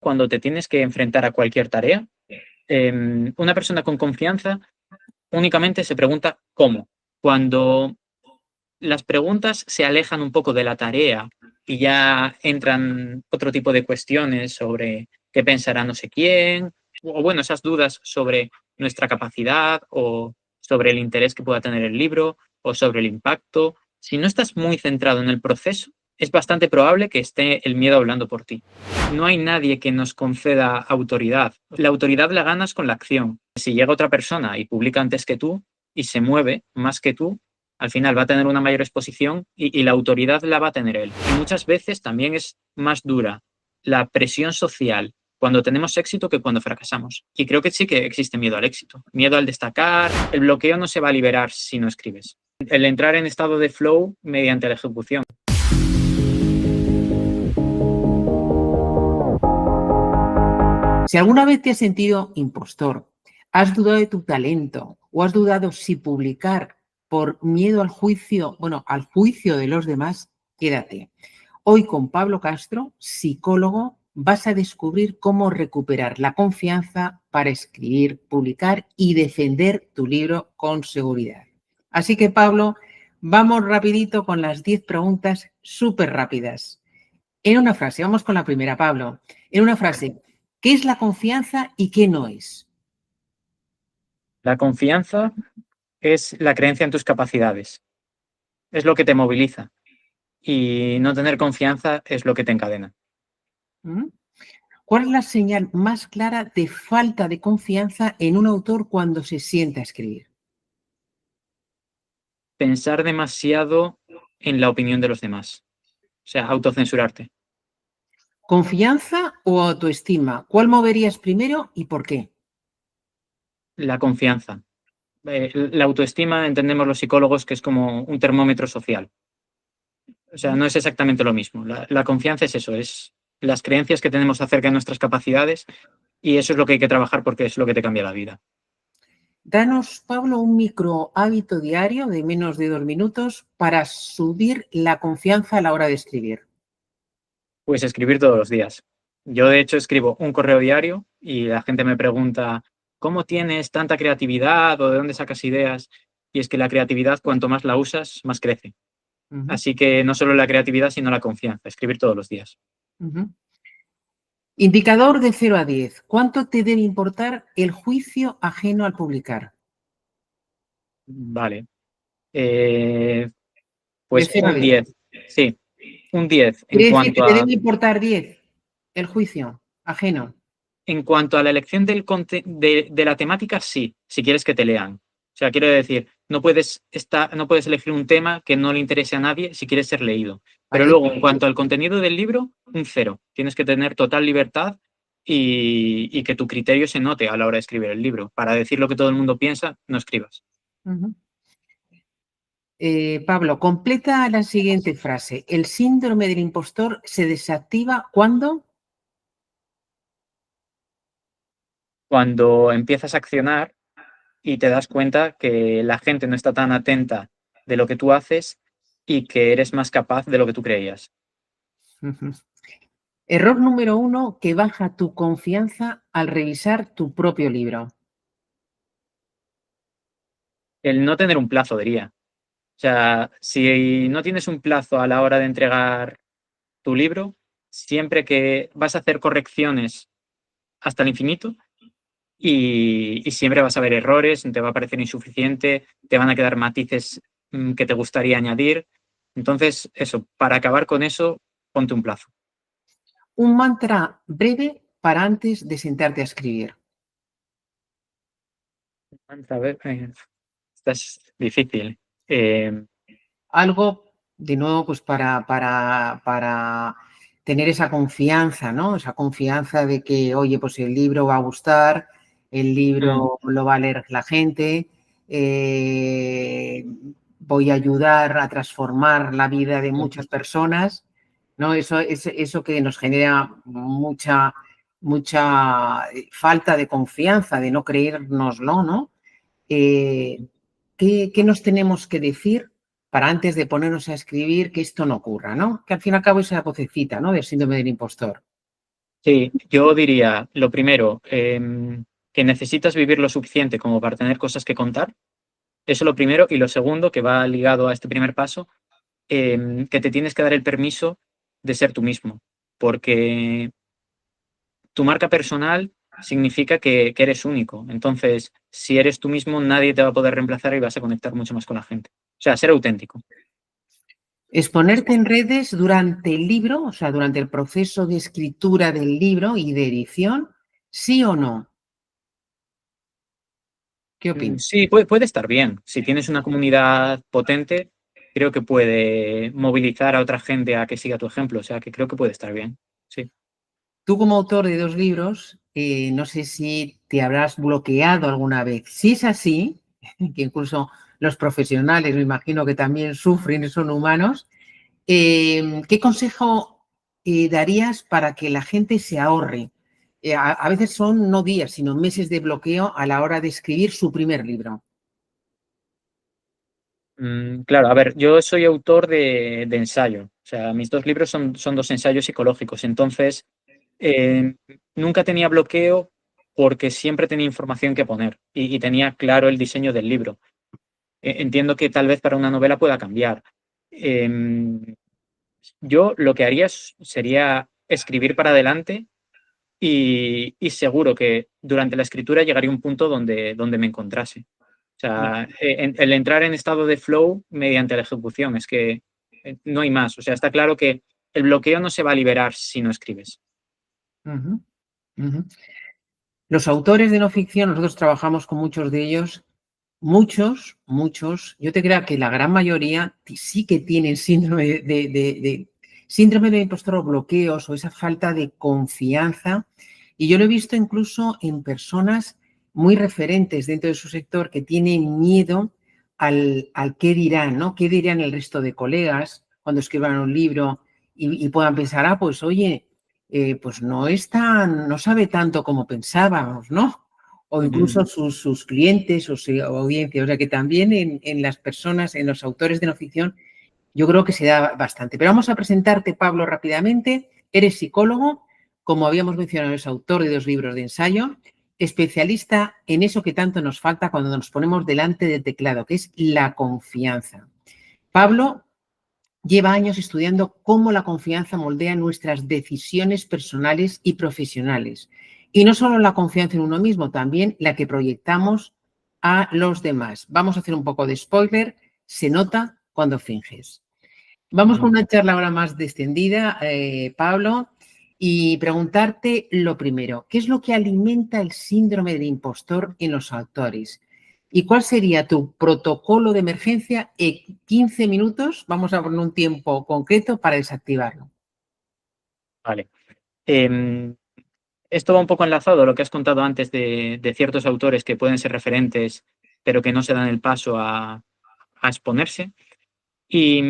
cuando te tienes que enfrentar a cualquier tarea, una persona con confianza únicamente se pregunta cómo. Cuando las preguntas se alejan un poco de la tarea y ya entran otro tipo de cuestiones sobre qué pensará no sé quién, o bueno, esas dudas sobre nuestra capacidad o sobre el interés que pueda tener el libro o sobre el impacto. Si no estás muy centrado en el proceso, es bastante probable que esté el miedo hablando por ti. No hay nadie que nos conceda autoridad. La autoridad la ganas con la acción. Si llega otra persona y publica antes que tú y se mueve más que tú, al final va a tener una mayor exposición y la autoridad la va a tener él. Y muchas veces también es más dura la presión social cuando tenemos éxito que cuando fracasamos. Y creo que sí que existe miedo al éxito, miedo al destacar. El bloqueo no se va a liberar si no escribes. El entrar en estado de flow mediante la ejecución. Si alguna vez te has sentido impostor, has dudado de tu talento o has dudado si publicar por miedo al juicio, al juicio de los demás, quédate. Hoy con Pablo Castro, psicólogo, vas a descubrir cómo recuperar la confianza para escribir, publicar y defender tu libro con seguridad. Así que, Pablo, vamos rapidito con las 10 preguntas súper rápidas. En una frase, vamos con la primera, Pablo. En una frase, ¿qué es la confianza y qué no es? La confianza es la creencia en tus capacidades. Es lo que te moviliza. Y no tener confianza es lo que te encadena. ¿Cuál es la señal más clara de falta de confianza en un autor cuando se sienta a escribir? Pensar demasiado en la opinión de los demás. O sea, autocensurarte. ¿Confianza o autoestima? ¿Cuál moverías primero y por qué? La confianza. La autoestima, entendemos los psicólogos, que es como un termómetro social. O sea, no es exactamente lo mismo. La confianza es eso, es las creencias que tenemos acerca de nuestras capacidades y eso es lo que hay que trabajar porque es lo que te cambia la vida. Danos, Pablo, un micro hábito diario de menos de 2 minutos para subir la confianza a la hora de escribir. Pues escribir todos los días. Yo, de hecho, escribo un correo diario y la gente me pregunta, ¿cómo tienes tanta creatividad o de dónde sacas ideas? Y es que la creatividad, cuanto más la usas, más crece. Así que no solo la creatividad, sino la confianza. Escribir todos los días. Indicador de 0 a 10. ¿Cuánto te debe importar el juicio ajeno al publicar? Vale. De Pues 0 a un 10. 10. Sí, un 10 Quiere decir que te debe importar 10 el juicio ajeno. En cuanto a la elección de la temática, sí, si quieres que te lean. O sea, quiero decir, no puedes elegir un tema que no le interese a nadie si quieres ser leído. Pero Vale. luego, en cuanto al contenido del libro, un 0. Tienes que tener total libertad y que tu criterio se note a la hora de escribir el libro. Para decir lo que todo el mundo piensa, no escribas. Pablo, completa la siguiente frase. El síndrome del impostor se desactiva ¿cuándo? Cuando empiezas a accionar y te das cuenta que la gente no está tan atenta de lo que tú haces y que eres más capaz de lo que tú creías. Error número 1 que baja tu confianza al revisar tu propio libro. El no tener un plazo, diría. O sea, si no tienes un plazo a la hora de entregar tu libro, siempre que vas a hacer correcciones hasta el infinito y siempre vas a ver errores, te va a parecer insuficiente, te van a quedar matices que te gustaría añadir. Entonces, eso, para acabar con eso, ponte un plazo. Un mantra breve para antes de sentarte a escribir. A ver, esta es difícil. Algo, de nuevo, pues para tener esa confianza, ¿no? Esa confianza de que, oye, pues el libro va a gustar, el libro lo va a leer la gente, voy a ayudar a transformar la vida de muchas personas, ¿no? Eso que nos genera mucha falta de confianza, de no creérnoslo, ¿no? ¿Qué nos tenemos que decir para antes de ponernos a escribir que esto no ocurra, ¿no? Que al fin y al cabo es esa vocecita, ¿no? Del síndrome del impostor. Sí, yo diría, lo primero, que necesitas vivir lo suficiente como para tener cosas que contar. Eso es lo primero. Y lo segundo, que va ligado a este primer paso, que te tienes que dar el permiso de ser tú mismo. Porque tu marca personal significa que eres único. Entonces, si eres tú mismo, nadie te va a poder reemplazar y vas a conectar mucho más con la gente. O sea, ser auténtico. Exponerte en redes durante el libro, o sea, durante el proceso de escritura del libro y de edición, ¿sí o no? ¿Qué opinas? Sí, puede estar bien. Si tienes una comunidad potente, creo que puede movilizar a otra gente a que siga tu ejemplo. O sea, que creo que puede estar bien. Sí. Tú como autor de 2 libros, no sé si te habrás bloqueado alguna vez. Si es así, que incluso los profesionales me imagino que también sufren y son humanos, ¿qué consejo darías para que la gente se ahorre? A veces son no días, sino meses de bloqueo a la hora de escribir su primer libro. Claro, a ver, yo soy autor de ensayo. O sea, mis 2 libros son 2 ensayos psicológicos. Entonces, eh, nunca tenía bloqueo porque siempre tenía información que poner y tenía claro el diseño del libro. Entiendo que tal vez para una novela pueda cambiar. Em, yo lo que haría sería escribir para adelante y seguro que durante la escritura llegaría a un punto donde me encontrase. O sea, el entrar en estado de flow mediante la ejecución, es que no hay más. O sea, está claro que el bloqueo no se va a liberar si no escribes. Ujú, ujú. Los autores de no ficción, nosotros trabajamos con muchos de ellos, muchos, yo te creo que la gran mayoría sí que tienen síndrome síndrome de impostor o bloqueos o esa falta de confianza. Y yo lo he visto incluso en personas muy referentes dentro de su sector que tienen miedo al qué dirán, ¿no? ¿Qué dirán el resto de colegas cuando escriban un libro y puedan pensar, ah, pues oye, pues no sabe tanto como pensábamos, ¿no? O Ujú. incluso sus clientes o su audiencia. O sea que también en las personas, en los autores de no ficción, yo creo que se da bastante. Pero vamos a presentarte, Pablo, rápidamente. Eres psicólogo, como habíamos mencionado, eres autor de 2 libros de ensayo, especialista en eso que tanto nos falta cuando nos ponemos delante del teclado, que es la confianza. Pablo lleva años estudiando cómo la confianza moldea nuestras decisiones personales y profesionales. Y no solo la confianza en uno mismo, también la que proyectamos a los demás. Vamos a hacer un poco de spoiler. Se nota cuando finges. Vamos con Ujú. una charla ahora más distendida, Pablo, y preguntarte lo primero, ¿qué es lo que alimenta el síndrome del impostor en los autores? ¿Y cuál sería tu protocolo de emergencia en 15 minutos? Vamos a poner un tiempo concreto para desactivarlo. Vale. Em, Esto va un poco enlazado a lo que has contado antes de ciertos autores que pueden ser referentes, pero que no se dan el paso a exponerse. Y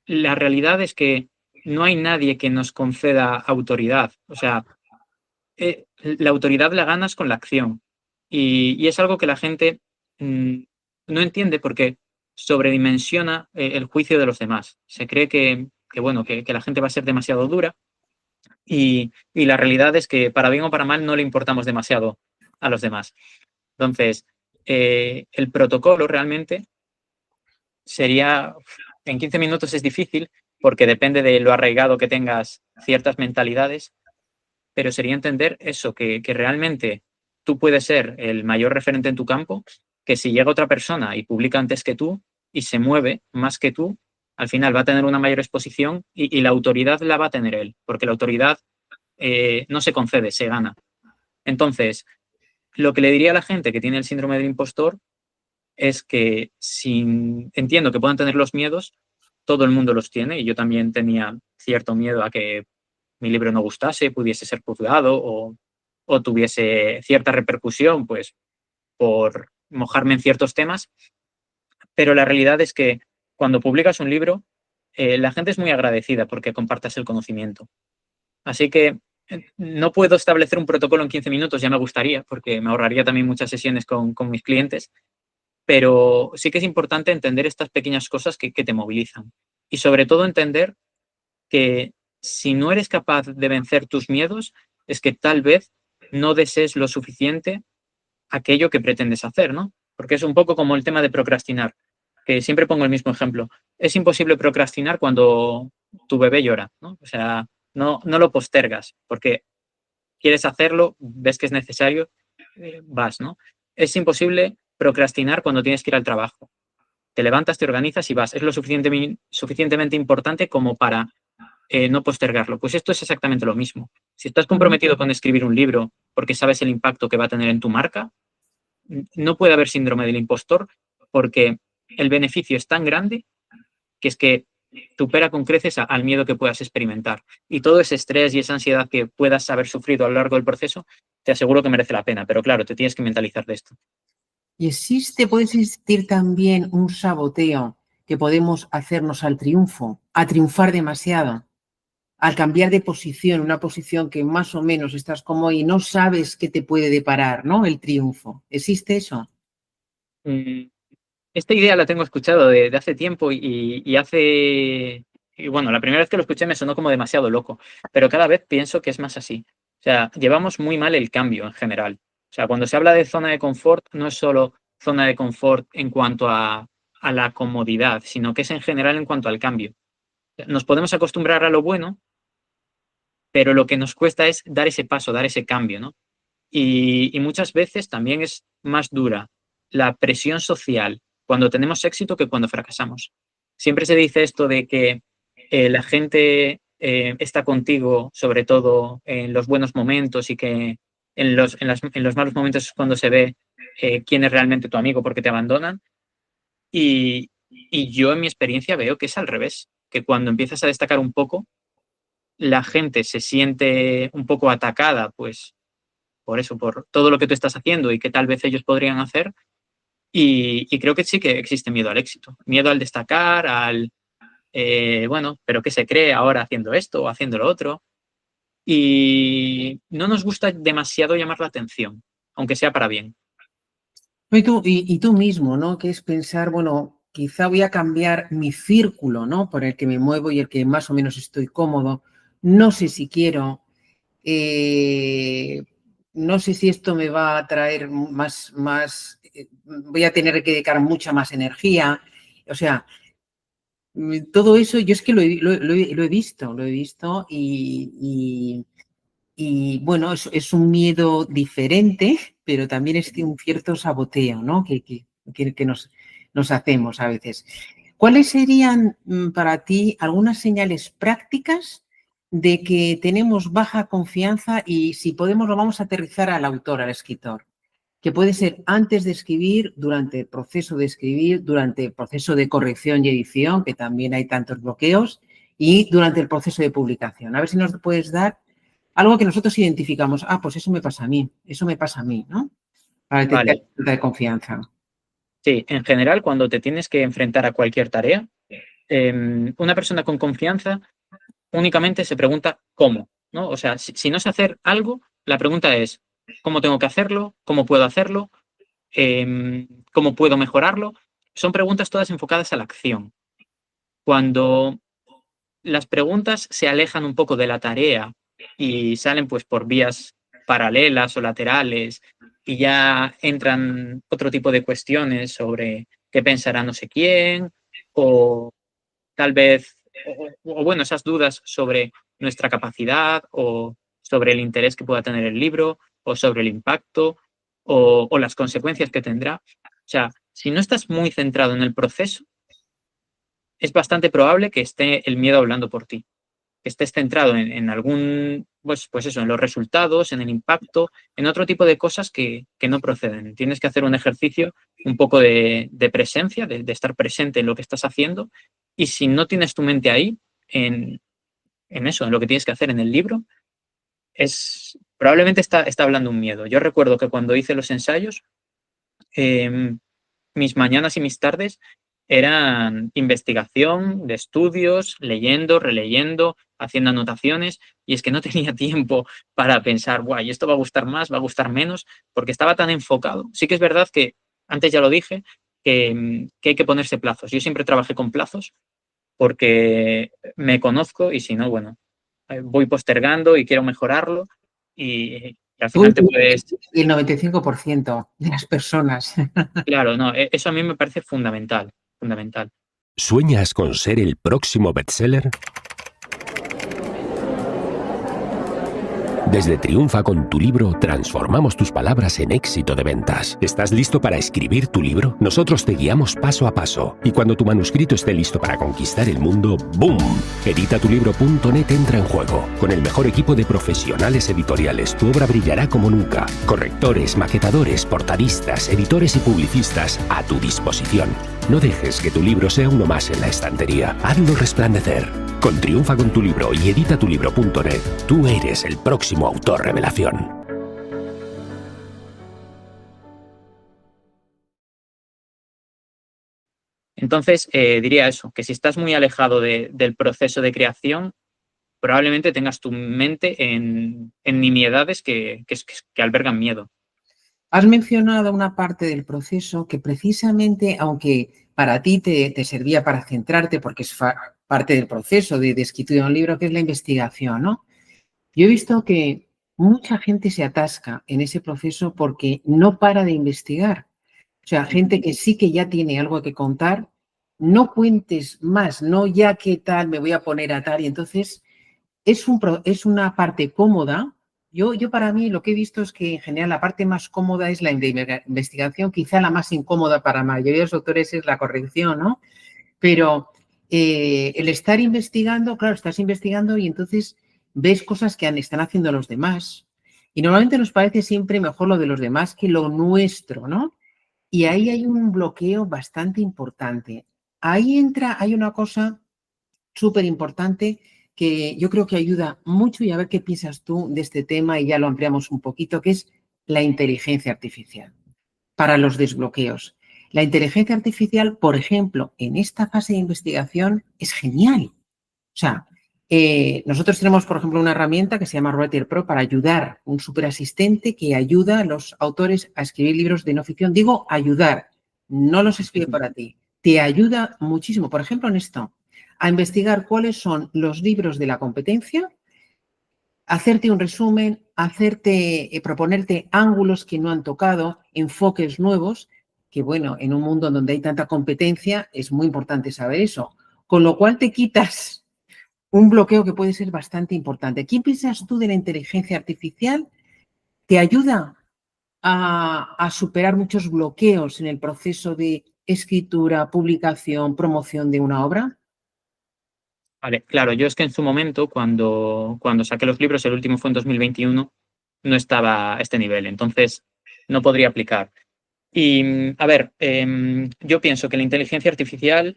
la realidad es que no hay nadie que nos conceda autoridad. O sea, la autoridad la ganas con la acción. Y es algo que la gente mm, no entiende porque sobredimensiona el juicio de los demás. Se cree bueno, que la gente va a ser demasiado dura y la realidad es que para bien o para mal no le importamos demasiado a los demás. Entonces, el protocolo realmente sería, en 15 minutos es difícil porque depende de lo arraigado que tengas ciertas mentalidades, pero sería entender eso, que realmente tú puedes ser el mayor referente en tu campo, que si llega otra persona y publica antes que tú y se mueve más que tú, al final va a tener una mayor exposición y la autoridad la va a tener él, porque la autoridad no se concede, se gana. Entonces, lo que le diría a la gente que tiene el síndrome del impostor es que entiendo que puedan tener los miedos, todo el mundo los tiene y yo también tenía cierto miedo a que mi libro no gustase, pudiese ser juzgado o tuviese cierta repercusión, pues por mojarme en ciertos temas, pero la realidad es que cuando publicas un libro, la gente es muy agradecida porque compartas el conocimiento. Así que no puedo establecer un protocolo en 15 minutos, ya me gustaría, porque me ahorraría también muchas sesiones con mis clientes, pero sí que es importante entender estas pequeñas cosas que te movilizan. Y sobre todo entender que si no eres capaz de vencer tus miedos, es que tal vez no desees lo suficiente aquello que pretendes hacer, ¿no? Porque es un poco como el tema de procrastinar, que siempre pongo el mismo ejemplo. Es imposible procrastinar cuando tu bebé llora, ¿no? O sea, no lo postergas, porque quieres hacerlo, ves que es necesario, vas, ¿no? Es imposible procrastinar cuando tienes que ir al trabajo. Te levantas, te organizas y vas. Es lo suficientemente importante como para no postergarlo. Pues esto es exactamente lo mismo. Si estás comprometido con escribir un libro porque sabes el impacto que va a tener en tu marca, no puede haber síndrome del impostor porque el beneficio es tan grande que es que supera con creces al miedo que puedas experimentar. Y todo ese estrés y esa ansiedad que puedas haber sufrido a lo largo del proceso, te aseguro que merece la pena. Pero claro, te tienes que mentalizar de esto. Y puede existir también un saboteo que podemos hacernos al triunfo, a triunfar demasiado, al cambiar de posición, una posición que más o menos estás como y no sabes qué te puede deparar, ¿no? El triunfo. ¿Existe eso? Esta idea la tengo escuchado de hace tiempo y hace... Y bueno, la primera vez que lo escuché me sonó como demasiado loco, pero cada vez pienso que es más así. O sea, llevamos muy mal el cambio en general. O sea, cuando se habla de zona de confort, no es solo zona de confort en cuanto a la comodidad, sino que es en general en cuanto al cambio. Nos podemos acostumbrar a lo bueno, pero lo que nos cuesta es dar ese paso, dar ese cambio, ¿no? Y muchas veces también es más dura la presión social cuando tenemos éxito que cuando fracasamos. Siempre se dice esto de que la gente está contigo, sobre todo en los buenos momentos y que en los malos momentos es cuando se ve quién es realmente tu amigo porque te abandonan. Y yo en mi experiencia veo que es al revés, que cuando empiezas a destacar un poco, la gente se siente un poco atacada, pues por eso, por todo lo que tú estás haciendo y que tal vez ellos podrían hacer. Y creo que sí que existe miedo al éxito, miedo al destacar, bueno, pero ¿qué se cree ahora haciendo esto o haciendo lo otro? Y no nos gusta demasiado llamar la atención, aunque sea para bien. Y tú mismo, ¿no? Que es pensar, bueno, quizá voy a cambiar mi círculo, ¿no? Por el que me muevo y el que más o menos estoy cómodo. No sé si quiero, no sé si esto me va a traer voy a tener que dedicar mucha más energía. O sea, todo eso yo es que lo he visto y bueno, es un miedo diferente, pero también es un cierto saboteo, ¿no? Que nos hacemos a veces. ¿Cuáles serían para ti algunas señales prácticas de que tenemos baja confianza y si podemos lo vamos a aterrizar al autor, al escritor? Que puede ser antes de escribir, durante el proceso de escribir, durante el proceso de corrección y edición, que también hay tantos bloqueos, y durante el proceso de publicación. A ver si nos puedes dar algo que nosotros identificamos. Ah, pues eso me pasa a mí, ¿no? Para detectar Vale, falta de confianza. sí, en general, cuando te tienes que enfrentar a cualquier tarea, una persona con confianza únicamente se pregunta cómo, ¿no? O sea, si no sé hacer algo, la pregunta es, ¿cómo tengo que hacerlo? ¿Cómo puedo hacerlo? ¿Cómo puedo mejorarlo? Son preguntas todas enfocadas a la acción. Cuando las preguntas se alejan un poco de la tarea y salen pues por vías paralelas o laterales y ya entran otro tipo de cuestiones sobre qué pensará no sé quién o tal vez, bueno, esas dudas sobre nuestra capacidad o sobre el interés que pueda tener el libro o sobre el impacto o las consecuencias que tendrá. O sea, si no estás muy centrado en el proceso, es bastante probable que esté el miedo hablando por ti, que estés centrado en algún, pues eso, en los resultados, en el impacto, en otro tipo de cosas que no proceden. Tienes que hacer un ejercicio un poco de presencia, de estar presente en lo que estás haciendo, y si no tienes tu mente ahí, en eso, en lo que tienes que hacer en el libro, probablemente está hablando un miedo. Yo recuerdo que cuando hice los ensayos, mis mañanas y mis tardes eran investigación de estudios, leyendo, releyendo, haciendo anotaciones, y es que no tenía tiempo para pensar, guay, esto va a gustar más, va a gustar menos, porque estaba tan enfocado. Sí que es verdad que, antes ya lo dije, que hay que ponerse plazos. Yo siempre trabajé con plazos porque me conozco y si no, bueno, voy postergando y quiero mejorarlo y al final te puedes... Y el 95% de las personas. Claro, no, eso a mí me parece fundamental, fundamental. ¿Sueñas con ser el próximo bestseller? Desde Triunfa con tu libro transformamos tus palabras en éxito de ventas. ¿Estás listo para escribir tu libro? Nosotros te guiamos paso a paso. Y cuando tu manuscrito esté listo para conquistar el mundo, ¡boom! Editatulibro.net entra en juego. Con el mejor equipo de profesionales editoriales, tu obra brillará como nunca. Correctores, maquetadores, portadistas, editores y publicistas a tu disposición. No dejes que tu libro sea uno más en la estantería. Hazlo resplandecer. Con Triunfa con tu libro y editatulibro.net, tú eres el próximo autor revelación. Entonces, diría eso, que si estás muy alejado del proceso de creación, probablemente tengas tu mente en nimiedades que albergan miedo. Has mencionado una parte del proceso que precisamente, aunque para ti te servía para centrarte, porque es parte del proceso de escritura de un libro, que es la investigación, ¿no? Yo he visto que mucha gente se atasca en ese proceso porque no para de investigar. O sea, gente que sí que ya tiene algo que contar, no cuentes más, no ya qué tal, me voy a poner a tal. Y entonces es una parte cómoda. Yo para mí lo que he visto es que en general la parte más cómoda es la investigación, quizá la más incómoda para la mayoría de los autores es la corrección, ¿no? Pero el estar investigando, claro, estás investigando y entonces ves cosas que están haciendo los demás. Y normalmente nos parece siempre mejor lo de los demás que lo nuestro, ¿no? Y ahí hay un bloqueo bastante importante. Hay una cosa súper importante que yo creo que ayuda mucho y a ver qué piensas tú de este tema y ya lo ampliamos un poquito, que es la inteligencia artificial para los desbloqueos. La inteligencia artificial, por ejemplo, en esta fase de investigación es genial. O sea, nosotros tenemos, por ejemplo, una herramienta que se llama Writer Pro para ayudar, un superasistente que ayuda a los autores a escribir libros de no ficción. Digo ayudar, no los escribe para ti. Te ayuda muchísimo, por ejemplo, en esto, a investigar cuáles son los libros de la competencia, hacerte un resumen, proponerte ángulos que no han tocado, enfoques nuevos, que bueno, en un mundo donde hay tanta competencia es muy importante saber eso. Con lo cual te quitas un bloqueo que puede ser bastante importante. ¿Qué piensas tú de la inteligencia artificial? ¿Te ayuda a superar muchos bloqueos en el proceso de escritura, publicación, promoción de una obra? Vale, claro, yo es que en su momento, cuando saqué los libros, el último fue en 2021, no estaba a este nivel, entonces no podría aplicar. Y, a ver, yo pienso que la inteligencia artificial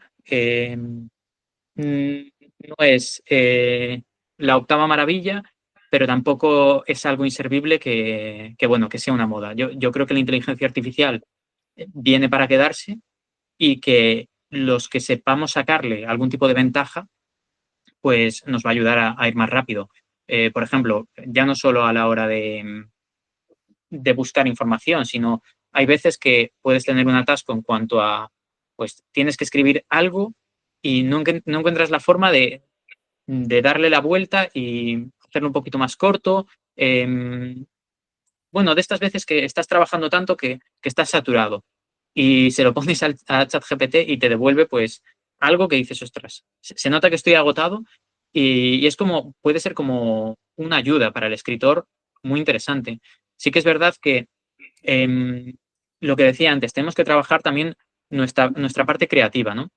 no es la octava maravilla, pero tampoco es algo inservible bueno, que sea una moda. Yo creo que la inteligencia artificial viene para quedarse y que los que sepamos sacarle algún tipo de ventaja, pues nos va a ayudar a ir más rápido. Por ejemplo, ya no solo a la hora de buscar información, sino hay veces que puedes tener un atasco en cuanto a, pues tienes que escribir algo y no encuentras la forma de darle la vuelta y hacerlo un poquito más corto. Bueno, de estas veces que estás trabajando tanto que estás saturado y se lo pones a ChatGPT y te devuelve pues algo que dices, ostras, se nota que estoy agotado y es como, puede ser como una ayuda para el escritor muy interesante. Sí que es verdad que lo que decía antes, tenemos que trabajar también nuestra parte creativa, ¿no?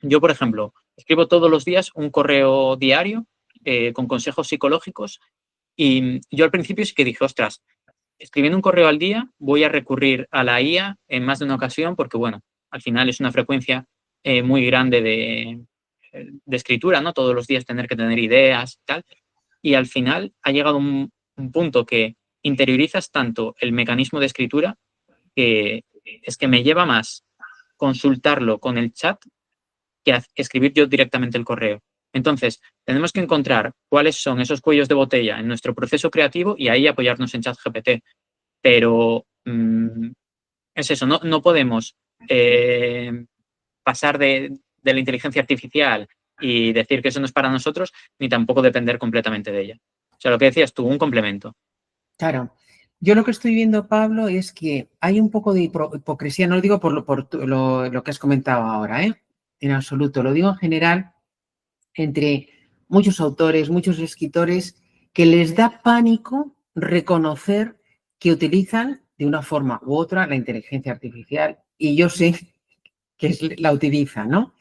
Yo, por ejemplo, escribo todos los días un correo diario con consejos psicológicos y yo al principio sí que dije, ostras, escribiendo un correo al día voy a recurrir a la IA en más de una ocasión porque, bueno, al final es una frecuencia muy grande de escritura, ¿no? Todos los días tener que tener ideas y tal. Y al final ha llegado un punto que interiorizas tanto el mecanismo de escritura que es que me lleva más consultarlo con el chat que escribir yo directamente el correo. Entonces, tenemos que encontrar cuáles son esos cuellos de botella en nuestro proceso creativo y ahí apoyarnos en ChatGPT. Pero es eso, no podemos pasar de la inteligencia artificial y decir que eso no es para nosotros, ni tampoco depender completamente de ella. O sea, lo que decías tú, un complemento. Claro. Yo lo que estoy viendo, Pablo, es que hay un poco de hipocresía, no lo digo por lo que has comentado ahora, en absoluto, lo digo en general, entre muchos autores, muchos escritores, que les da pánico reconocer que utilizan de una forma u otra la inteligencia artificial, y yo sé que la utilizan, ¿no?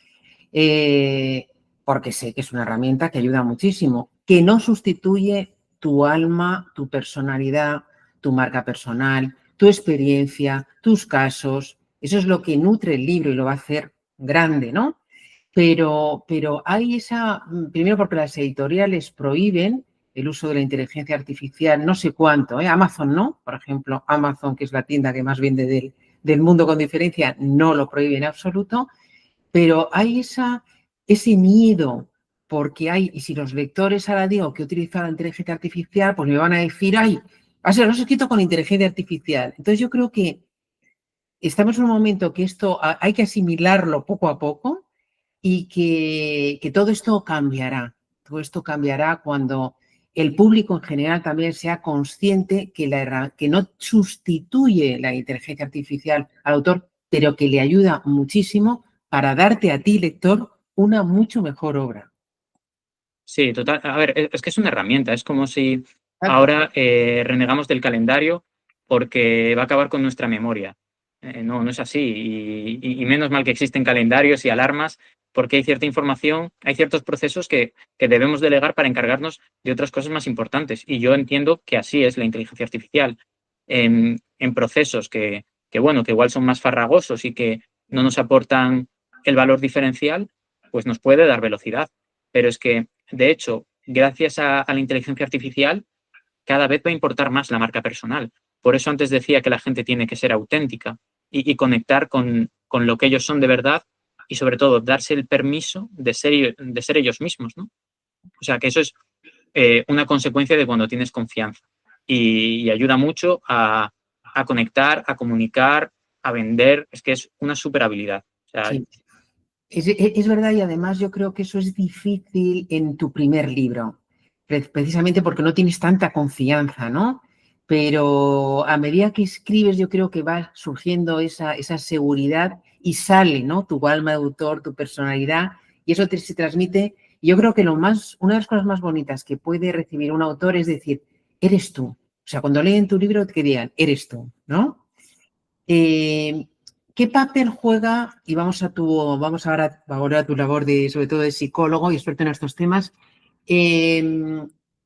Porque sé que es una herramienta que ayuda muchísimo, que no sustituye tu alma, tu personalidad, tu marca personal, tu experiencia, tus casos. Eso es lo que nutre el libro y lo va a hacer grande, ¿no? Pero hay esa, primero porque las editoriales prohíben el uso de la inteligencia artificial, no sé cuánto, Amazon no, por ejemplo, Amazon, que es la tienda que más vende del mundo con diferencia, no lo prohíbe en absoluto, pero hay ese miedo, porque y si los lectores ahora digo que utilizan la inteligencia artificial, pues me van a decir, ay, lo has escrito con inteligencia artificial. Entonces yo creo que estamos en un momento que esto hay que asimilarlo poco a poco y que todo esto cambiará. Todo esto cambiará cuando el público en general también sea consciente que no sustituye la inteligencia artificial al autor, pero que le ayuda muchísimo para darte a ti, lector, una mucho mejor obra. Sí, total. A ver, es que es una herramienta. Es como si ahora renegamos del calendario porque va a acabar con nuestra memoria. No, no es así. Y menos mal que existen calendarios y alarmas, porque hay cierta información, hay ciertos procesos que debemos delegar para encargarnos de otras cosas más importantes. Y yo entiendo que así es la inteligencia artificial. En procesos bueno, que igual son más farragosos y que no nos aportan el valor diferencial, pues nos puede dar velocidad. Pero es que, de hecho, gracias a la inteligencia artificial, cada vez va a importar más la marca personal. Por eso antes decía que la gente tiene que ser auténtica y conectar con lo que ellos son de verdad y, sobre todo, darse el permiso de ser ellos mismos, ¿no? O sea, que eso es una consecuencia de cuando tienes confianza y ayuda mucho a conectar, a comunicar, a vender. Es que es una super habilidad. O sea, Sí. Es verdad, y además yo creo que eso es difícil en tu primer libro, precisamente porque no tienes tanta confianza, ¿no? Pero a medida que escribes yo creo que va surgiendo esa seguridad y sale, ¿no? Tu alma de autor, tu personalidad, y eso se transmite. Yo creo que una de las cosas más bonitas que puede recibir un autor es decir, eres tú. O sea, cuando leen tu libro que digan, eres tú, ¿no? ¿Qué papel juega, y vamos ahora a tu labor sobre todo de psicólogo y experto en estos temas,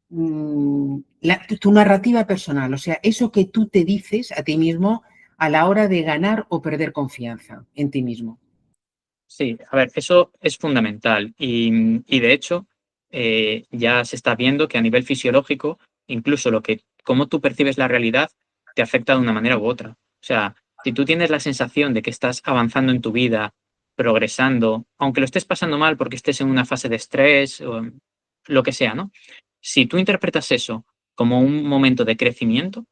tu narrativa personal, o sea, eso que tú te dices a ti mismo a la hora de ganar o perder confianza en ti mismo? sí, a ver, eso es fundamental y de hecho ya se está viendo que a nivel fisiológico, incluso cómo tú percibes la realidad te afecta de una manera u otra. O sea, si tú tienes la sensación de que estás avanzando en tu vida, progresando, aunque lo estés pasando mal porque estés en una fase de estrés o lo que sea, ¿no? Si tú interpretas eso como un momento de crecimiento,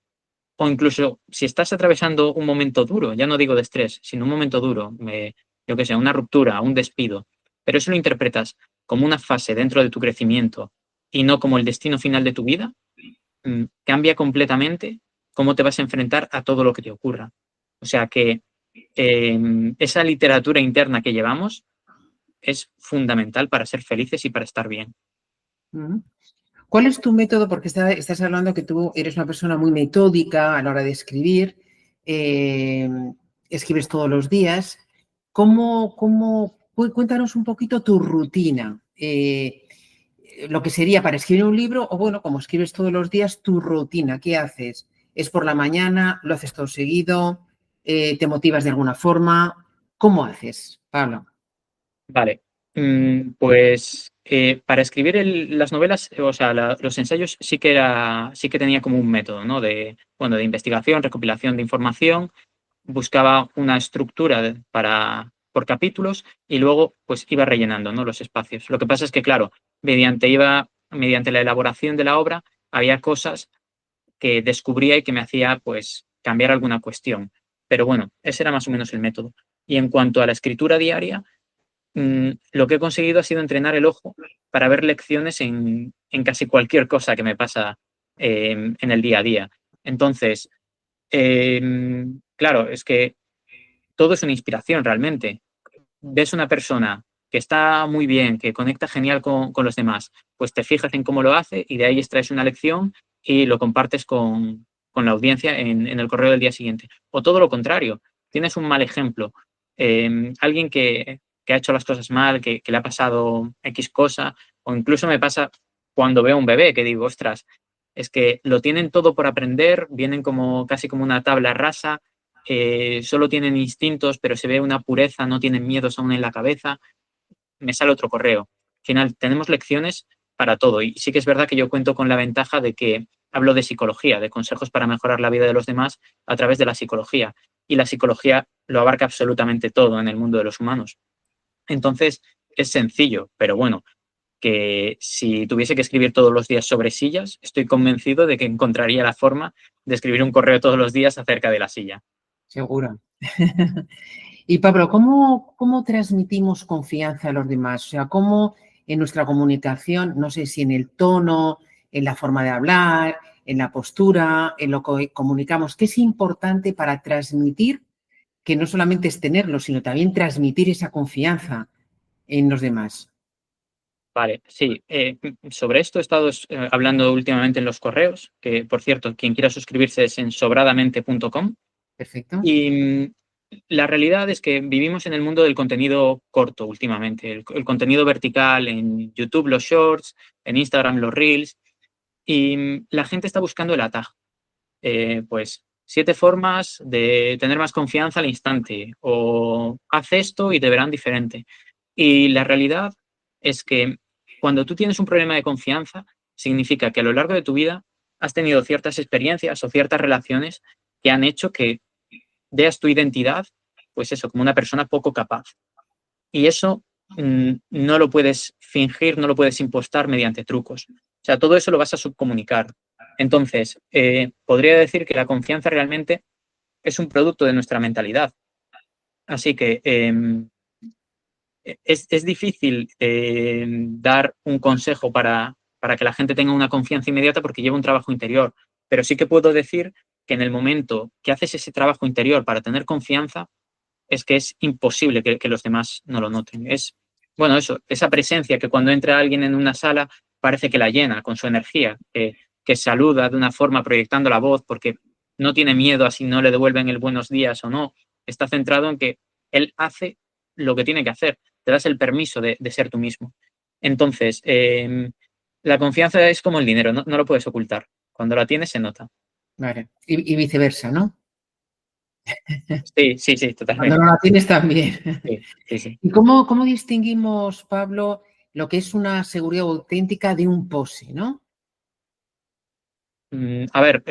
o incluso si estás atravesando un momento duro, ya no digo de estrés, sino un momento duro, yo qué sé, una ruptura, un despido, pero eso lo interpretas como una fase dentro de tu crecimiento y no como el destino final de tu vida, cambia completamente cómo te vas a enfrentar a todo lo que te ocurra. O sea que esa literatura interna que llevamos es fundamental para ser felices y para estar bien. ¿Cuál es tu método? Porque estás hablando que tú eres una persona muy metódica a la hora de escribir, escribes todos los días. Cuéntanos un poquito tu rutina, lo que sería para escribir un libro o, bueno, como escribes todos los días, tu rutina, ¿qué haces? ¿Es por la mañana? ¿Lo haces todo seguido? ¿Te motivas de alguna forma? ¿Cómo haces, Pablo? Vale, pues para escribir las novelas, o sea, los ensayos sí que tenía como un método, ¿no? De investigación, recopilación de información, buscaba una estructura por capítulos y luego pues iba rellenando, ¿no? Los espacios. Lo que pasa es que, claro, mediante la elaboración de la obra, había cosas que descubría y que me hacía pues cambiar alguna cuestión. Pero bueno, ese era más o menos el método. Y en cuanto a la escritura diaria, lo que he conseguido ha sido entrenar el ojo para ver lecciones en casi cualquier cosa que me pasa en el día a día. Entonces, claro, es que todo es una inspiración realmente. Ves una persona que está muy bien, que conecta genial con los demás, pues te fijas en cómo lo hace y de ahí extraes una lección y lo compartes con la audiencia en el correo del día siguiente. O todo lo contrario, tienes un mal ejemplo, alguien que ha hecho las cosas mal, que le ha pasado X cosa, o incluso me pasa cuando veo a un bebé que digo, ostras, es que lo tienen todo por aprender, vienen como casi como una tabla rasa, solo tienen instintos, pero se ve una pureza, no tienen miedos aún en la cabeza, me sale otro correo. Al final, tenemos lecciones para todo. Y sí que es verdad que yo cuento con la ventaja de que hablo de psicología, de consejos para mejorar la vida de los demás a través de la psicología. Y la psicología lo abarca absolutamente todo en el mundo de los humanos. Entonces, es sencillo, pero bueno, que si tuviese que escribir todos los días sobre sillas, estoy convencido de que encontraría la forma de escribir un correo todos los días acerca de la silla. Seguro. Y Pablo, ¿cómo transmitimos confianza a los demás? O sea, ¿cómo en nuestra comunicación, no sé si en el tono, en la forma de hablar, en la postura, en lo que comunicamos, qué es importante para transmitir, que no solamente es tenerlo, sino también transmitir esa confianza en los demás? Vale, sí. Sobre esto he estado hablando últimamente en los correos, que por cierto, quien quiera suscribirse es en sobradamente.com. Perfecto. Y la realidad es que vivimos en el mundo del contenido corto últimamente, el contenido vertical en YouTube, los shorts, en Instagram, los reels, y la gente está buscando el atajo. Pues 7 formas de tener más confianza al instante, o haz esto y te verán diferente. Y la realidad es que cuando tú tienes un problema de confianza, significa que a lo largo de tu vida has tenido ciertas experiencias o ciertas relaciones que han hecho que veas tu identidad, pues eso, como una persona poco capaz. Y eso no lo puedes fingir, no lo puedes impostar mediante trucos. O sea, todo eso lo vas a subcomunicar. Entonces, podría decir que la confianza realmente es un producto de nuestra mentalidad. Así que es difícil dar un consejo para que la gente tenga una confianza inmediata porque lleva un trabajo interior. Pero sí que puedo decir que en el momento que haces ese trabajo interior para tener confianza, es que es imposible que los demás no lo noten. Es, bueno, eso, esa presencia que cuando entra alguien en una sala parece que la llena con su energía, que saluda de una forma proyectando la voz porque no tiene miedo a si no le devuelven el buenos días o no. Está centrado en que él hace lo que tiene que hacer. Te das el permiso de ser tú mismo. Entonces, la confianza es como el dinero, no lo puedes ocultar. Cuando la tienes se nota. Vale. Y viceversa, ¿no? Sí, Cuando totalmente. no la tienes también. Sí. ¿Y cómo distinguimos, Pablo, lo que es una seguridad auténtica de un pose, ¿no? A ver,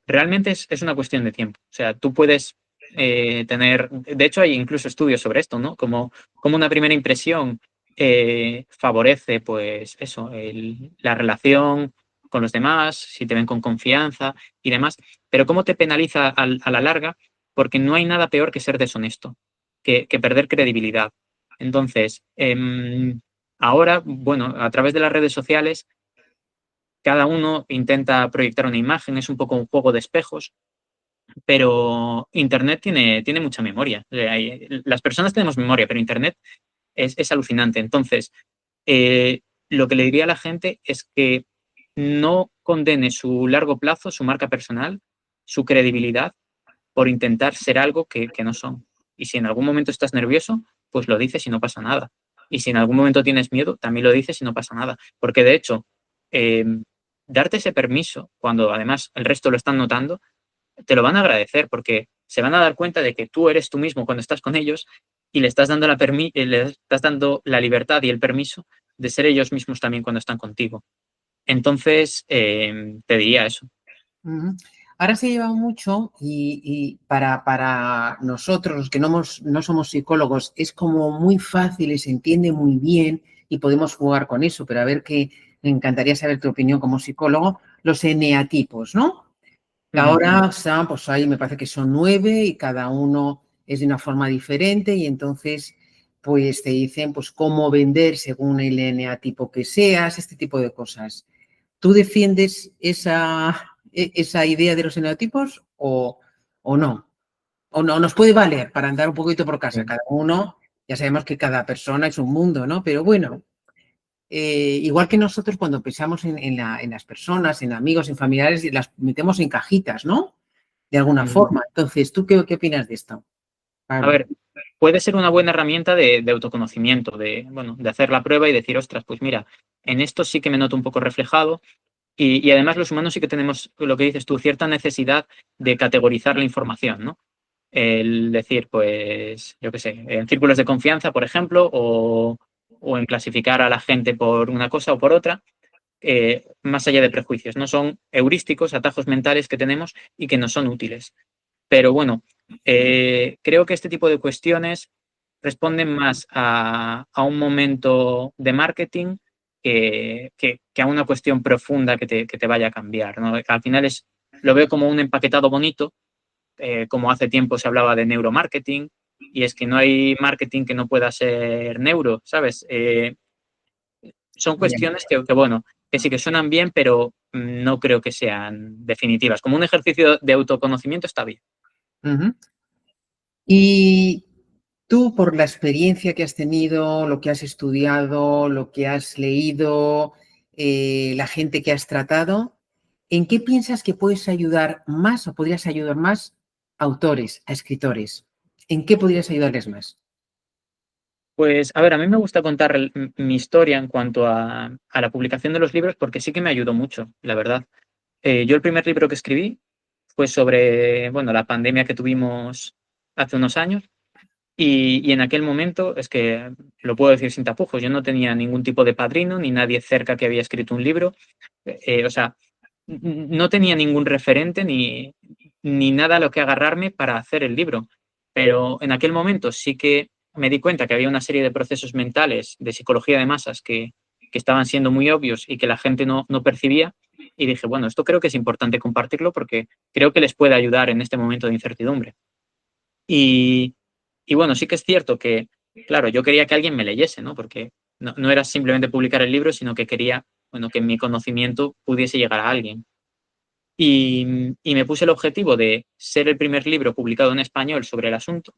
realmente es una cuestión de tiempo. O sea, tú puedes tener, de hecho hay incluso estudios sobre esto, ¿no? Como una primera impresión favorece, pues eso, la relación con los demás, si te ven con confianza y demás, pero cómo te penaliza a la larga, porque no hay nada peor que ser deshonesto, que perder credibilidad. Entonces, ahora, bueno, a través de las redes sociales, cada uno intenta proyectar una imagen, es un poco un juego de espejos, pero Internet tiene mucha memoria. Las personas tenemos memoria, pero Internet es alucinante. Entonces, lo que le diría a la gente es que no condene su largo plazo, su marca personal, su credibilidad, por intentar ser algo que no son. Y si en algún momento estás nervioso, pues lo dices y no pasa nada. Y si en algún momento tienes miedo, también lo dices y no pasa nada. Porque de hecho, eh, darte ese permiso, cuando además el resto lo están notando, te lo van a agradecer porque se van a dar cuenta de que tú eres tú mismo cuando estás con ellos y le estás dando la libertad y el permiso de ser ellos mismos también cuando están contigo. Entonces, te diría eso. Ujú. Ahora se lleva mucho y para nosotros, los que no somos psicólogos, es como muy fácil y se entiende muy bien y podemos jugar con eso, pero a ver que me encantaría saber tu opinión como psicólogo, los eneatipos, ¿no? Que ahora están, pues ahí me parece que son 9 y cada uno es de una forma diferente y entonces pues te dicen pues cómo vender según el eneatipo que seas, este tipo de cosas. ¿Tú defiendes esa idea de los eneatipos o no? ¿O no nos puede valer para andar un poquito por casa? Cada uno, ya sabemos que cada persona es un mundo, ¿no? Pero bueno, igual que nosotros cuando pensamos en las personas, en amigos, en familiares, las metemos en cajitas, ¿no? De alguna forma. Entonces, ¿tú qué opinas de esto, A Pablo? ver, puede ser una buena herramienta de autoconocimiento, de hacer la prueba y decir, ostras, pues mira, en esto sí que me noto un poco reflejado. Y además los humanos sí que tenemos, lo que dices tú, cierta necesidad de categorizar la información, ¿no? El decir, pues, yo qué sé, en círculos de confianza, por ejemplo, o en clasificar a la gente por una cosa o por otra, más allá de prejuicios, ¿no? Son heurísticos, atajos mentales que tenemos y que nos son útiles. Pero bueno, creo que este tipo de cuestiones responden más a un momento de marketing que a una cuestión profunda que te vaya a cambiar, ¿no? Al final lo veo como un empaquetado bonito, como hace tiempo se hablaba de neuromarketing, y es que no hay marketing que no pueda ser neuro, ¿sabes? Son cuestiones bueno, que sí que suenan bien, pero no creo que sean definitivas. Como un ejercicio de autoconocimiento está bien. Uh-huh. Y tú, por la experiencia que has tenido, lo que has estudiado, lo que has leído, la gente que has tratado, ¿en qué piensas que puedes ayudar más o podrías ayudar más a autores, a escritores? ¿En qué podrías ayudarles más? Pues, a ver, a mí me gusta contar mi historia en cuanto a la publicación de los libros porque sí que me ayudó mucho, la verdad. Yo el primer libro que escribí fue sobre, bueno, la pandemia que tuvimos hace unos años y en aquel momento, es que lo puedo decir sin tapujos, yo no tenía ningún tipo de padrino ni nadie cerca que había escrito un libro. O sea, no tenía ningún referente ni nada a lo que agarrarme para hacer el libro. Pero en aquel momento sí que me di cuenta que había una serie de procesos mentales de psicología de masas que estaban siendo muy obvios y que la gente no percibía. Y dije, bueno, esto creo que es importante compartirlo porque creo que les puede ayudar en este momento de incertidumbre. Y, y bueno, sí que es cierto que, claro, yo quería que alguien me leyese, ¿no? Porque no era simplemente publicar el libro, sino que quería, bueno, que mi conocimiento pudiese llegar a alguien. Y me puse el objetivo de ser el primer libro publicado en español sobre el asunto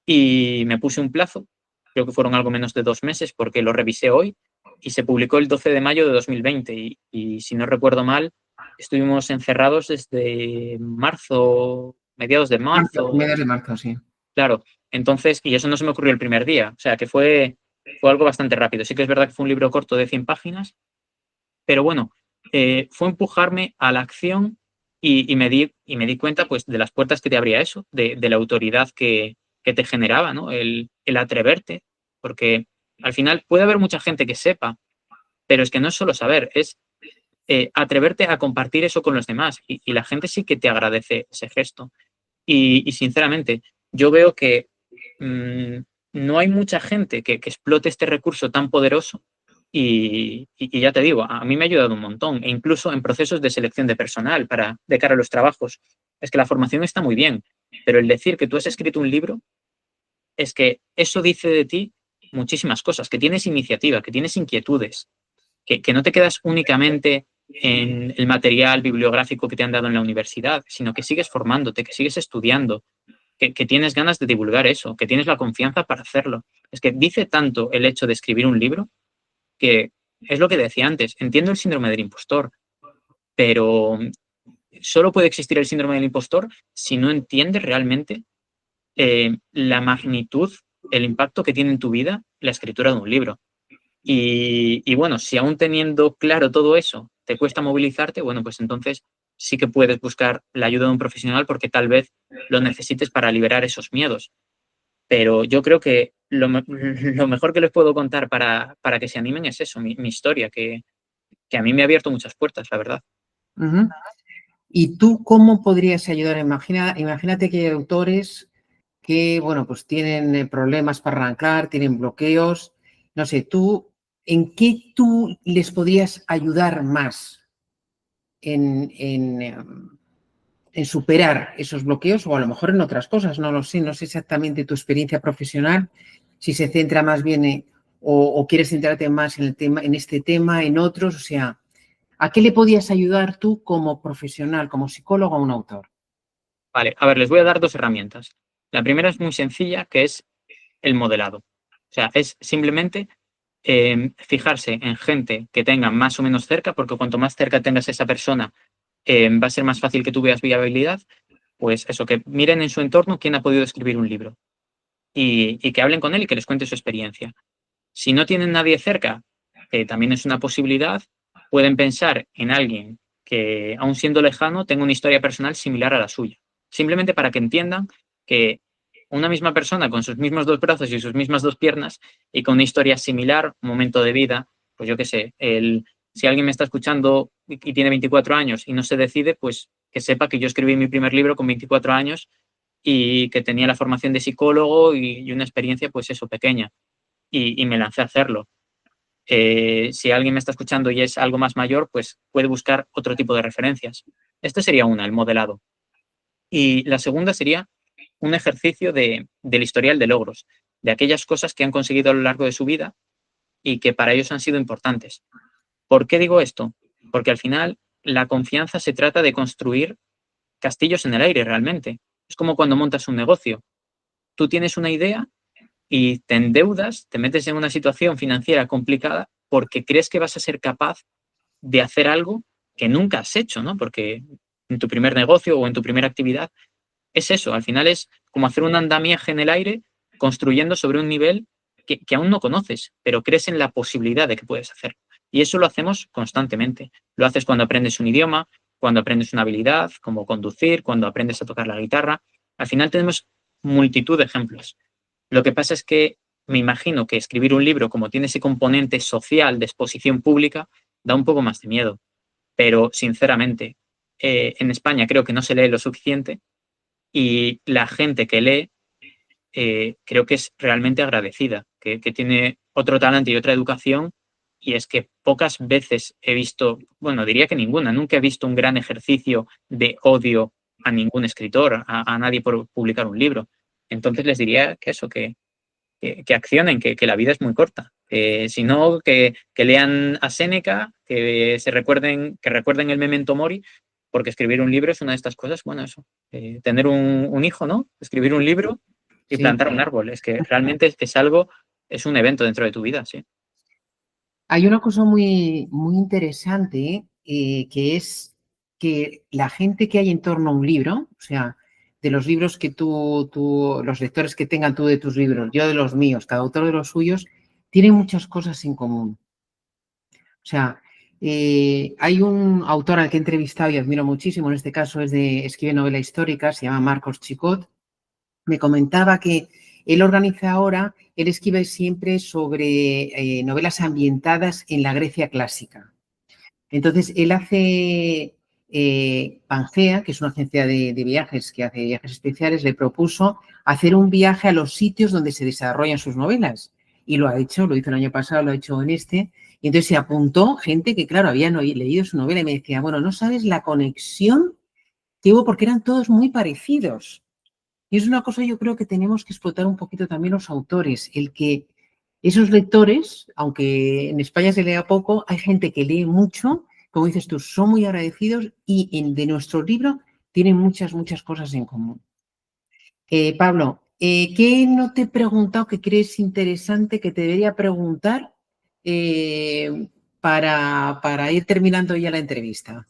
y me puse un plazo, creo que fueron algo menos de 2 meses porque lo revisé hoy y se publicó el 12 de mayo de 2020 y si no recuerdo mal, estuvimos encerrados desde marzo, mediados de marzo, Mediados de marzo, sí. claro. Entonces, y eso no se me ocurrió el primer día, o sea que fue algo bastante rápido. Sí que es verdad que fue un libro corto de 100 páginas, pero bueno, fue empujarme a la acción y me di cuenta pues, de las puertas que te abría eso, de la autoridad que te generaba, ¿no? El atreverte, porque al final puede haber mucha gente que sepa, pero es que no es solo saber, es atreverte a compartir eso con los demás y la gente sí que te agradece ese gesto. Y sinceramente, yo veo que mmm, no hay mucha gente que explote este recurso tan poderoso y ya te digo, a mí me ha ayudado un montón, e incluso en procesos de selección de personal de cara a los trabajos. Es que la formación está muy bien, pero el decir que tú has escrito un libro, es que eso dice de ti muchísimas cosas, que tienes iniciativa, que tienes inquietudes, que no te quedas únicamente en el material bibliográfico que te han dado en la universidad, sino que sigues formándote, que sigues estudiando, que tienes ganas de divulgar eso, que tienes la confianza para hacerlo. Es que dice tanto el hecho de escribir un libro que es lo que decía antes, entiendo el síndrome del impostor, pero solo puede existir el síndrome del impostor si no entiendes realmente la magnitud, el impacto que tiene en tu vida la escritura de un libro. Y bueno, si aún teniendo claro todo eso te cuesta movilizarte, bueno, pues entonces sí que puedes buscar la ayuda de un profesional porque tal vez lo necesites para liberar esos miedos. Pero yo creo que lo mejor que les puedo contar para que se animen es eso, mi historia, que a mí me ha abierto muchas puertas, la verdad. Uh-huh. ¿Y tú cómo podrías ayudar? Imagínate que hay autores que, bueno, pues tienen problemas para arrancar, tienen bloqueos. No sé, ¿en qué tú les podrías ayudar más en superar esos bloqueos o a lo mejor en otras cosas? No lo sé, no sé exactamente tu experiencia profesional, si se centra más bien o quieres centrarte más en el tema, en este tema, en otros, o sea, ¿a qué le podías ayudar tú como profesional, como psicólogo a un autor? Vale, a ver, les voy a dar 2 herramientas. La primera es muy sencilla, que es el modelado. O sea, es simplemente fijarse en gente que tenga más o menos cerca, porque cuanto más cerca tengas a esa persona, va a ser más fácil que tú veas viabilidad. Pues eso, que miren en su entorno quién ha podido escribir un libro y que hablen con él y que les cuente su experiencia. Si no tienen nadie cerca, que también es una posibilidad, pueden pensar en alguien que, aun siendo lejano, tenga una historia personal similar a la suya. Simplemente para que entiendan que una misma persona con sus mismos 2 brazos y sus mismas 2 piernas y con una historia similar, un momento de vida, pues yo qué sé, si alguien me está escuchando y tiene 24 años y no se decide, pues que sepa que yo escribí mi primer libro con 24 años y que tenía la formación de psicólogo y una experiencia, pues eso, pequeña. Y me lancé a hacerlo. Si alguien me está escuchando y es algo más mayor, pues puede buscar otro tipo de referencias. Este sería una, el modelado. Y la segunda sería un ejercicio del historial de logros, de aquellas cosas que han conseguido a lo largo de su vida y que para ellos han sido importantes. ¿Por qué digo esto? Porque al final la confianza se trata de construir castillos en el aire realmente. Es como cuando montas un negocio. Tú tienes una idea y te endeudas, te metes en una situación financiera complicada porque crees que vas a ser capaz de hacer algo que nunca has hecho, ¿no? Porque en tu primer negocio o en tu primera actividad es eso, al final es como hacer un andamiaje en el aire construyendo sobre un nivel que aún no conoces, pero crees en la posibilidad de que puedes hacerlo. Y eso lo hacemos constantemente. Lo haces cuando aprendes un idioma, cuando aprendes una habilidad, como conducir, cuando aprendes a tocar la guitarra. Al final tenemos multitud de ejemplos. Lo que pasa es que me imagino que escribir un libro, como tiene ese componente social de exposición pública, da un poco más de miedo. Pero, sinceramente, en España creo que no se lee lo suficiente y la gente que lee creo que es realmente agradecida, que tiene otro talento y otra educación, y es que pocas veces he visto, bueno, diría que ninguna, nunca he visto un gran ejercicio de odio a ningún escritor, a nadie por publicar un libro. Entonces les diría que eso, que accionen, que la vida es muy corta. Si no, que lean a Séneca, que recuerden el Memento Mori, porque escribir un libro es una de estas cosas, bueno, eso, tener un hijo, ¿no? Escribir un libro y Sí. plantar un árbol. Es que realmente es algo, es un evento dentro de tu vida, sí. Hay una cosa muy, muy interesante que es que la gente que hay en torno a un libro, o sea, de los libros que los lectores que tengan tú de tus libros, yo de los míos, cada autor de los suyos, tiene muchas cosas en común. O sea, hay un autor al que he entrevistado y admiro muchísimo, en este caso escribe novela histórica, se llama Marcos Chicot. Me comentaba que él escribe siempre sobre novelas ambientadas en la Grecia clásica. Entonces, él hace, Pangea, que es una agencia de viajes que hace viajes especiales, le propuso hacer un viaje a los sitios donde se desarrollan sus novelas. Y lo ha hecho, lo hizo el año pasado, lo ha hecho en este. Y entonces se apuntó gente que, claro, había leído su novela y me decía, bueno, no sabes la conexión que hubo porque eran todos muy parecidos. Y es una cosa yo creo que tenemos que explotar un poquito también los autores, el que esos lectores, aunque en España se lea poco, hay gente que lee mucho, como dices tú, son muy agradecidos y de nuestro libro tienen muchas, muchas cosas en común. Pablo, ¿qué no te he preguntado que crees interesante que te debería preguntar para ir terminando ya la entrevista?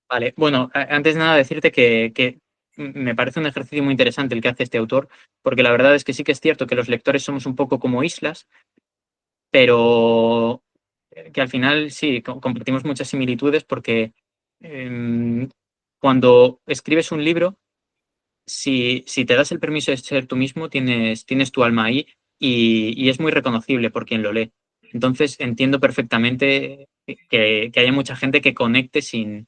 Vale, bueno, antes de nada decirte que me parece un ejercicio muy interesante el que hace este autor, porque la verdad es que sí que es cierto que los lectores somos un poco como islas, pero que al final sí, compartimos muchas similitudes porque cuando escribes un libro, si te das el permiso de ser tú mismo, tienes tu alma ahí y es muy reconocible por quien lo lee. Entonces entiendo perfectamente que haya mucha gente que conecte sin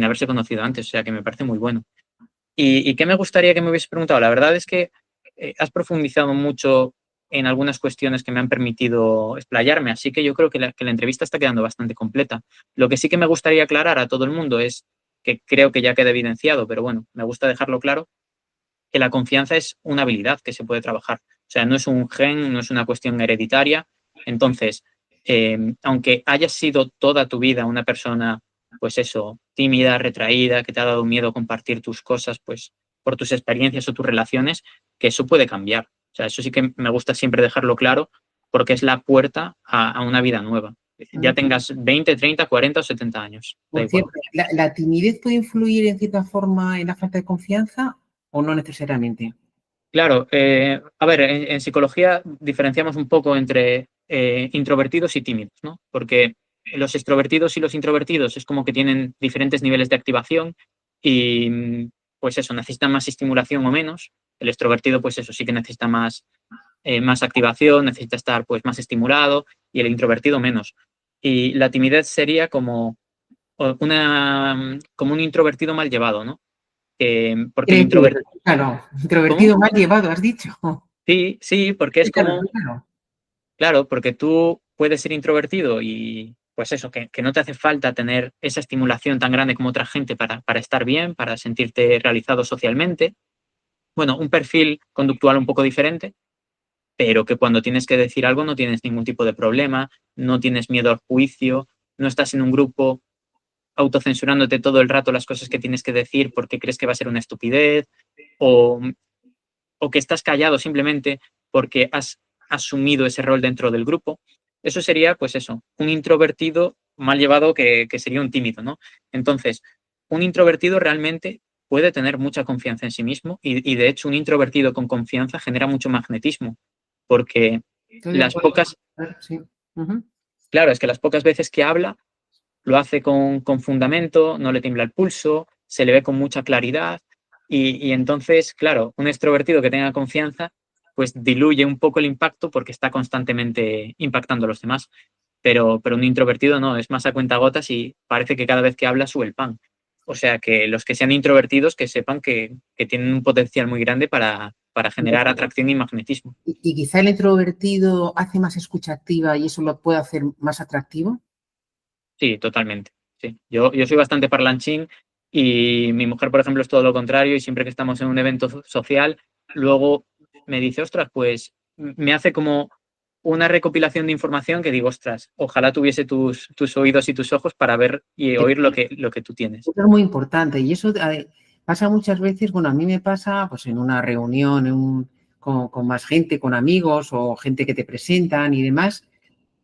haberse conocido antes, o sea que me parece muy bueno. ¿Y qué me gustaría que me hubiese preguntado? La verdad es que has profundizado mucho en algunas cuestiones que me han permitido explayarme, así que yo creo que la entrevista está quedando bastante completa. Lo que sí que me gustaría aclarar a todo el mundo es que creo que ya queda evidenciado, pero bueno, me gusta dejarlo claro, que la confianza es una habilidad que se puede trabajar. O sea, no es un gen, no es una cuestión hereditaria. Entonces, aunque hayas sido toda tu vida una persona, pues eso, tímida, retraída, que te ha dado miedo compartir tus cosas, pues por tus experiencias o tus relaciones, que eso puede cambiar. O sea, eso sí que me gusta siempre dejarlo claro, porque es la puerta a una vida nueva. Ya tengas 20, 30, 40 o 70 años. Da Por igual. cierto, ¿la timidez puede influir en cierta forma en la falta de confianza o no necesariamente? Claro, a ver, en psicología diferenciamos un poco entre introvertidos y tímidos, ¿no? Porque los extrovertidos y los introvertidos es como que tienen diferentes niveles de activación y, pues eso, necesitan más estimulación o menos. El extrovertido, pues eso, sí que necesita más activación, necesita estar pues más estimulado y el introvertido menos. Y la timidez sería como un introvertido mal llevado, ¿no? Porque el Quiere decir, introvertido... claro, ¿Cómo? introvertido mal llevado, has dicho. Sí, sí, porque es Claro, como... claro. Claro, porque tú puedes ser introvertido y pues eso, que no te hace falta tener esa estimulación tan grande como otra gente para estar bien, para sentirte realizado socialmente. Bueno, un perfil conductual un poco diferente, pero que cuando tienes que decir algo no tienes ningún tipo de problema, no tienes miedo al juicio, no estás en un grupo autocensurándote todo el rato las cosas que tienes que decir porque crees que va a ser una estupidez o, o que estás callado simplemente porque has asumido ese rol dentro del grupo. Eso sería, pues eso, un introvertido mal llevado que sería un tímido, ¿no? Entonces, un introvertido realmente puede tener mucha confianza en sí mismo y de hecho un introvertido con confianza genera mucho magnetismo porque Estoy de las acuerdo. pocas, Sí. Ujú. claro, es que las pocas veces que habla lo hace con fundamento, no le tiembla el pulso, se le ve con mucha claridad y entonces, claro, un extrovertido que tenga confianza, pues diluye un poco el impacto porque está constantemente impactando a los demás. Pero un introvertido no, es más a cuentagotas y parece que cada vez que habla sube el pan. O sea que los que sean introvertidos que sepan que tienen un potencial muy grande para generar atracción y magnetismo. Y quizá el introvertido hace más escucha activa y eso lo puede hacer más atractivo. Sí, totalmente. Sí. Yo soy bastante parlanchín y mi mujer, por ejemplo, es todo lo contrario y siempre que estamos en un evento social, luego me dice, ostras, pues me hace como una recopilación de información que digo, ostras, ojalá tuviese tus oídos y tus ojos para ver y oír lo que tú tienes. Eso es muy importante y eso pasa muchas veces, bueno, a mí me pasa pues en una reunión con más gente, con amigos o gente que te presentan y demás.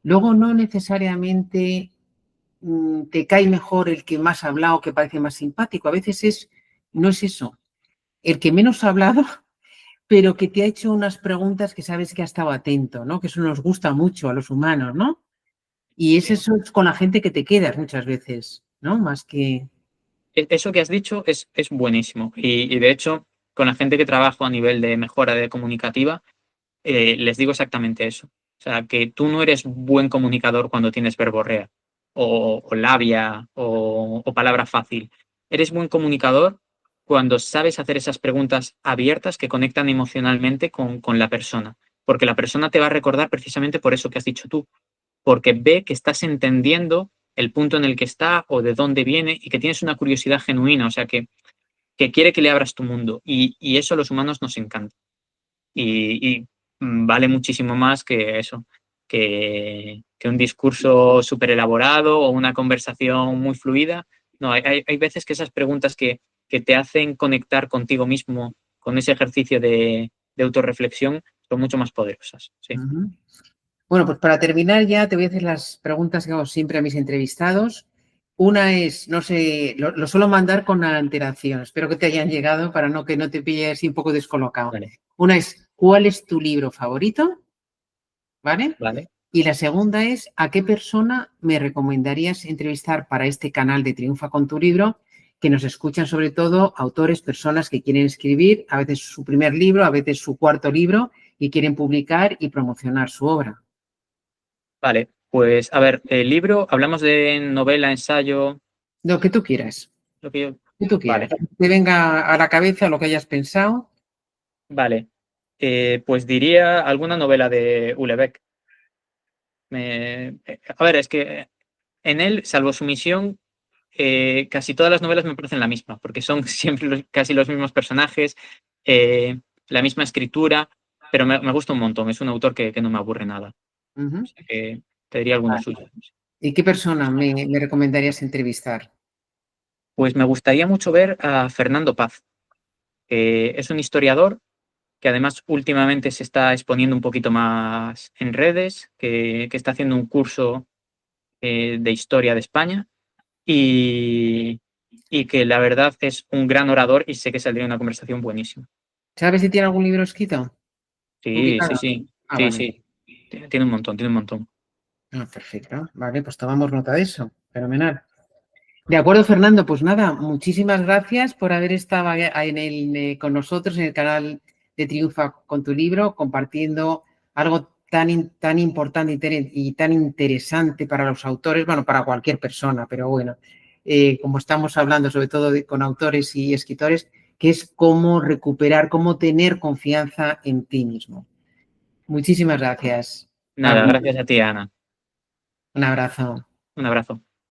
Luego no necesariamente te cae mejor el que más ha hablado, que parece más simpático. A veces no es eso. El que menos ha hablado, pero que te ha hecho unas preguntas que sabes que ha estado atento, ¿no? Que eso nos gusta mucho a los humanos, ¿no? Y eso es con la gente que te quedas muchas veces, ¿no? Más que... Eso que has dicho es buenísimo y de hecho, con la gente que trabajo a nivel de mejora de comunicativa, les digo exactamente eso. O sea, que tú no eres buen comunicador cuando tienes verborrea o labia o palabra fácil. Eres buen comunicador cuando sabes hacer esas preguntas abiertas que conectan emocionalmente con la persona. Porque la persona te va a recordar precisamente por eso que has dicho tú. Porque ve que estás entendiendo el punto en el que está o de dónde viene y que tienes una curiosidad genuina. O sea, que quiere que le abras tu mundo. Y eso a los humanos nos encanta y vale muchísimo más que eso, que un discurso súper elaborado o una conversación muy fluida. No, hay veces que esas preguntas que te hacen conectar contigo mismo con ese ejercicio de autorreflexión son mucho más poderosas. Sí. Ujú. Bueno, pues para terminar ya te voy a hacer las preguntas que hago siempre a mis entrevistados. Una es, no sé, lo suelo mandar con antelación, espero que te hayan llegado para que no te pilles así un poco descolocado. Vale, Una es, ¿cuál es tu libro favorito? ¿Vale? vale. Y la segunda es, ¿a qué persona me recomendarías entrevistar para este canal de Triunfa con tu libro? Que nos escuchan sobre todo autores, personas que quieren escribir, a veces su primer libro, a veces su cuarto libro y quieren publicar y promocionar su obra. Vale, pues a ver, el libro, hablamos de novela, ensayo, Lo que tú quieras, lo que yo... lo que tú Vale, quieras. Te venga a la cabeza lo que hayas pensado. vale. Pues diría alguna novela de Houellebecq. A ver, es que en él, salvo su misión, casi todas las novelas me parecen la misma, porque son siempre casi los mismos personajes, la misma escritura, pero me gusta un montón. Es un autor que no me aburre nada. Ujú. O sea que te diría algunos Vale. suyos. ¿Y qué persona me recomendarías entrevistar? Pues me gustaría mucho ver a Fernando Paz, que es un historiador que además últimamente se está exponiendo un poquito más en redes, que está haciendo un curso de historia de España y que la verdad es un gran orador y sé que saldría una conversación buenísima. ¿Sabes si tiene algún libro escrito? Sí, sí, ¿Publicado? sí, Ah, sí, vale. sí. Tiene un montón, tiene un montón. Ah, perfecto. Vale, pues tomamos nota de eso. Fenomenal. De acuerdo, Fernando. Pues nada, muchísimas gracias por haber estado con nosotros en el canal de Triunfa con tu libro, compartiendo algo tan importante y tan interesante para los autores, bueno, para cualquier persona, pero bueno, como estamos hablando sobre todo con autores y escritores, que es cómo recuperar, cómo tener confianza en ti mismo. Muchísimas gracias. Nada, gracias a ti, Ana. Un abrazo. Un abrazo.